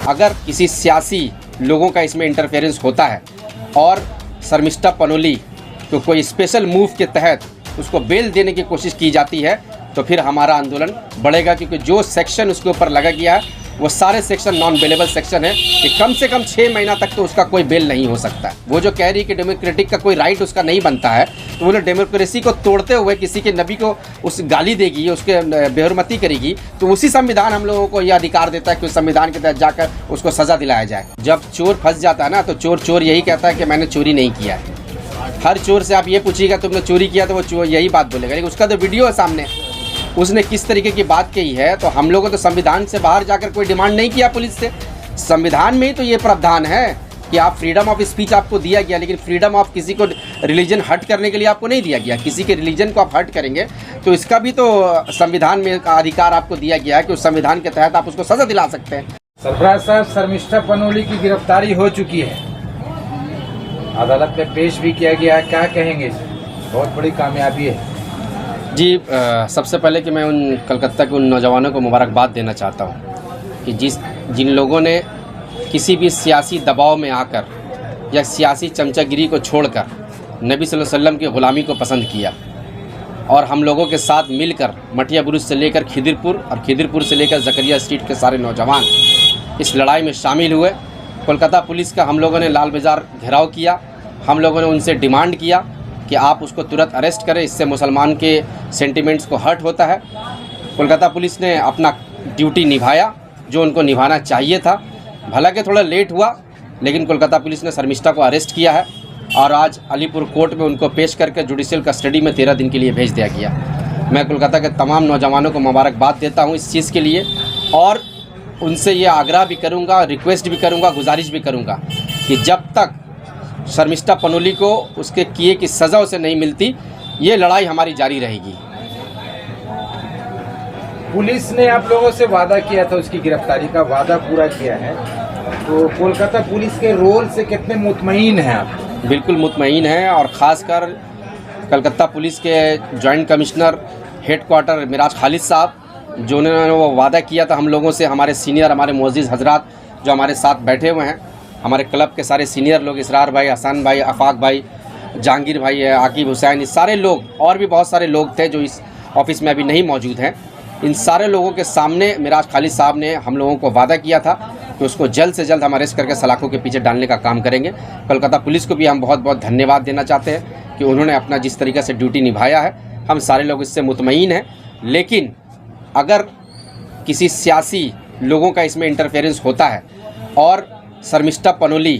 अगर किसी सियासी लोगों का इसमें इंटरफेरेंस होता है और शर्मिष्ठा पनोली को कोई स्पेशल मूव के तहत उसको बेल देने की कोशिश की जाती है तो फिर हमारा आंदोलन बढ़ेगा, क्योंकि जो सेक्शन उसके ऊपर लगा गया है वो सारे सेक्शन नॉन बेलेबल सेक्शन है कि कम से कम 6 महीना तक तो उसका कोई बेल नहीं हो सकता है। वो जो कह रही है कि डेमोक्रेटिक का कोई राइट उसका नहीं बनता है, तो वो डेमोक्रेसी को तोड़ते हुए किसी के नबी को उस गाली देगी, उसके बेहरमती करेगी, तो उसी संविधान हम लोगों को यह अधिकार देता है कि उस संविधान के तहत जाकर उसको सज़ा दिलाया जाए। जब चोर फंस जाता है ना, तो चोर यही कहता है कि मैंने चोरी नहीं किया है। हर चोर से आप ये पूछिएगा तुमने चोरी किया, तो वो चोर यही बात बोलेगा, लेकिन उसका तो वीडियो है सामने, उसने किस तरीके की बात कही है। तो हम लोगों ने तो संविधान से बाहर जाकर कोई डिमांड नहीं किया पुलिस से। संविधान में ही तो ये प्रावधान है कि आप फ्रीडम ऑफ स्पीच आपको दिया गया, लेकिन फ्रीडम ऑफ किसी को रिलीजन हर्ट करने के लिए आपको नहीं दिया गया। किसी के रिलीजन को आप हर्ट करेंगे तो इसका भी तो संविधान में अधिकार आपको दिया गया है कि उस संविधान के तहत आप उसको सजा दिला सकते हैं। सरफराज साहब, शर्मिष्ठा पनोली की गिरफ्तारी हो चुकी है, अदालत में पेश भी किया गया है, क्या कहेंगे? बहुत बड़ी कामयाबी है जी। सबसे पहले कि मैं उन कलकत्ता के उन नौजवानों को मुबारकबाद देना चाहता हूँ कि जिन लोगों ने किसी भी सियासी दबाव में आकर या सियासी चमचागिरी को छोड़कर नबी सल्लल्लाहु अलैहि वसल्लम की ग़ुलामी को पसंद किया और हम लोगों के साथ मिलकर मटिया बुरुज से लेकर खिदिरपुर और खिदिरपुर से लेकर ज़करिया स्ट्रीट के सारे नौजवान इस लड़ाई में शामिल हुए। कोलकाता पुलिस का हम लोगों ने लाल बाज़ार घेराव किया, हम लोगों ने उनसे डिमांड किया कि आप उसको तुरंत अरेस्ट करें, इससे मुसलमान के सेंटिमेंट्स को हर्ट होता है। कोलकाता पुलिस ने अपना ड्यूटी निभाया जो उनको निभाना चाहिए था। भला कि थोड़ा लेट हुआ, लेकिन कोलकाता पुलिस ने शर्मिष्ठा को अरेस्ट किया है और आज अलीपुर कोर्ट में उनको पेश करके जुडिशियल कस्टडी में 13 दिन के लिए भेज दिया गया। मैं कोलकाता के तमाम नौजवानों को मुबारकबाद देता हूँ इस चीज़ के लिए और उनसे ये आग्रह भी करूँगा, रिक्वेस्ट भी करूँगा, गुजारिश भी करूँगा कि जब तक शर्मिष्ठा पनोली को उसके किए की सज़ा उसे नहीं मिलती, ये लड़ाई हमारी जारी रहेगी। पुलिस ने आप लोगों से वादा किया था, उसकी गिरफ्तारी का वादा पूरा किया है, तो कोलकाता पुलिस के रोल से कितने मुतमईन हैं आप? बिल्कुल मुतमईन हैं और ख़ासकर कलकत्ता पुलिस के joint commissioner head quarter Miraj Khalid sahab, जो उन्होंने वो वादा किया था हम लोगों से, हमारे सीनियर, हमारे मुअज़्ज़िज़ हजरात जो हमारे साथ बैठे हुए हैं, हमारे क्लब के सारे सीनियर लोग, इसरार भाई, हसन भाई, आफाक भाई, जहांगीर भाई है, आकिब हुसैन, ये सारे लोग और भी बहुत सारे लोग थे जो इस ऑफिस में अभी नहीं मौजूद हैं। इन सारे लोगों के सामने मिराज खालिद साहब ने हम लोगों को वादा किया था कि उसको जल्द से जल्द हम अरेस्ट करके सलाखों के पीछे डालने का काम करेंगे। कोलकाता पुलिस को भी हम बहुत बहुत धन्यवाद देना चाहते हैं कि उन्होंने अपना जिस तरीके से ड्यूटी निभाया है, हम सारे लोग इससे मुतमईन हैं। लेकिन अगर किसी सियासी लोगों का इसमें इंटरफेरेंस होता है और शर्मिष्ठा पनोली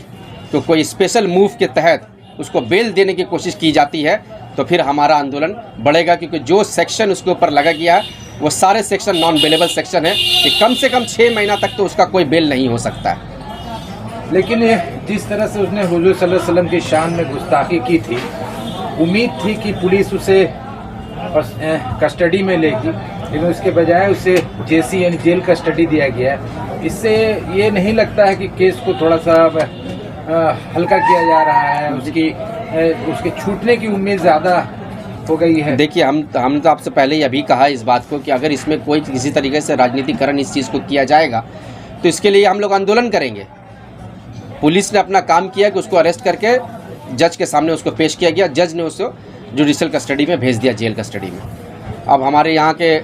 को कोई स्पेशल मूव के तहत उसको बेल देने की कोशिश की जाती है तो फिर हमारा आंदोलन बढ़ेगा, क्योंकि जो सेक्शन उसके ऊपर लगा गया है वो सारे सेक्शन नॉन बेलेबल सेक्शन है कि कम से कम 6 महीना तक तो उसका कोई बेल नहीं हो सकता है। लेकिन जिस तरह से उसने हुजूर सल्लल्लाहु अलैहि वसल्लम की शान में गुस्ताखी की थी, उम्मीद थी कि पुलिस उसे कस्टडी में लेगी, लेकिन उसके बजाय उसे जेसी यानी जेल कस्टडी दिया गया है। इससे ये नहीं लगता है कि केस को थोड़ा सा हल्का किया जा रहा है, उसके छूटने की उम्मीद ज़्यादा हो गई है? देखिए, हम तो आपसे पहले ही अभी कहा इस बात को कि अगर इसमें कोई किसी तरीके से राजनीतिकरण इस चीज़ को किया जाएगा तो इसके लिए हम लोग आंदोलन करेंगे। पुलिस ने अपना काम किया कि उसको अरेस्ट करके जज के सामने उसको पेश किया गया, जज ने उसको जुडिशियल कस्टडी में भेज दिया, जेल कस्टडी में। अब हमारे यहाँ के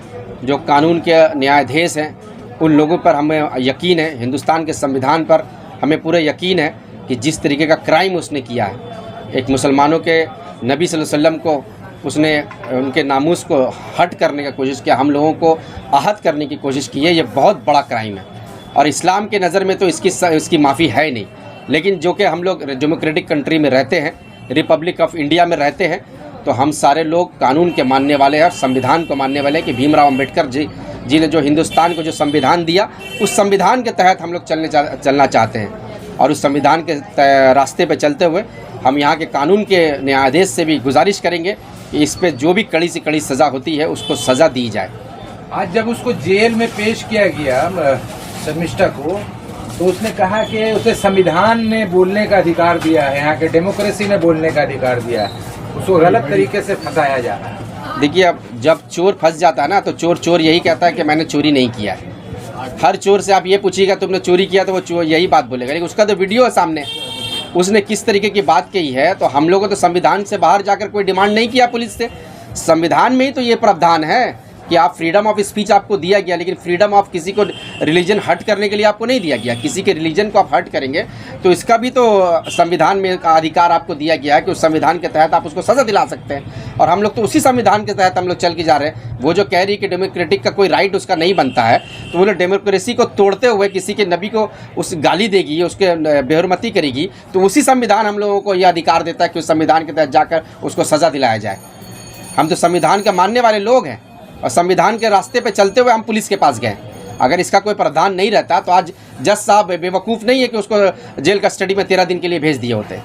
जो कानून के न्यायाधीश हैं उन लोगों पर हमें यकीन है, हिंदुस्तान के संविधान पर हमें पूरा यकीन है कि जिस तरीके का क्राइम उसने किया है, एक मुसलमानों के नबी सल्लल्लाहु अलैहि वसल्लम को उसने उनके नामूस को हट करने की कोशिश किया, हम लोगों को आहत करने की कोशिश की है, ये बहुत बड़ा क्राइम है और इस्लाम के नज़र में तो इसकी माफ़ी है नहीं। लेकिन जो कि हम लोग डेमोक्रेटिक कंट्री में रहते हैं, रिपब्लिक ऑफ इंडिया में रहते हैं, तो हम सारे लोग कानून के मानने वाले हैं और संविधान को मानने वाले हैं कि भीमराव अम्बेडकर जी ने जो हिंदुस्तान को जो संविधान दिया, उस संविधान के तहत हम लोग चलना चाहते हैं और उस संविधान के रास्ते पे चलते हुए हम यहाँ के कानून के न्यायाधीश से भी गुजारिश करेंगे कि इस पे जो भी कड़ी से कड़ी सज़ा होती है उसको सज़ा दी जाए। आज जब उसको जेल में पेश किया गया शर्मिष्ठा को, तो उसने कहा कि उसे संविधान ने बोलने का अधिकार दिया है, यहाँ के डेमोक्रेसी ने बोलने का अधिकार दिया है, उसको गलत तरीके से फंसाया जा रहा है। देखिए, अब जब चोर फंस जाता है ना, तो चोर यही कहता है कि मैंने चोरी नहीं किया है। हर चोर से आप ये पूछिएगा तुमने चोरी किया तो वो चोर यही बात बोलेगा, लेकिन उसका तो वीडियो है सामने, उसने किस तरीके की बात कही है। तो हम लोगों तो संविधान से बाहर जाकर कोई डिमांड नहीं किया पुलिस से, संविधान में ही तो ये प्रावधान है कि आप फ्रीडम ऑफ स्पीच आपको दिया गया, लेकिन फ्रीडम ऑफ किसी को रिलीजन हर्ट करने के लिए आपको नहीं दिया गया। किसी के रिलीजन को आप हर्ट करेंगे तो इसका भी तो संविधान में अधिकार आपको दिया गया है कि उस संविधान के तहत आप उसको सज़ा दिला सकते हैं, और हम लोग तो उसी संविधान के तहत हम लोग चल के जा रहे हैं। वो जो कह रही कि डेमोक्रेटिक का कोई राइट उसका नहीं बनता है, तो वो लोग डेमोक्रेसी को तोड़ते हुए किसी के नबी को उस गाली देगी, उसके बेहुरमती करेगी, तो उसी संविधान हम लोगों को यह अधिकार देता है कि उस संविधान के तहत जाकर उसको सज़ा दिलाया जाए। हम तो संविधान के मानने वाले लोग हैं, और संविधान के रास्ते पे चलते हुए हम पुलिस के पास गए। अगर इसका कोई प्रावधान नहीं रहता तो आज जज साहब बेवकूफ़ नहीं है कि उसको जेल कस्टडी में 13 दिन के लिए भेज दिए होते।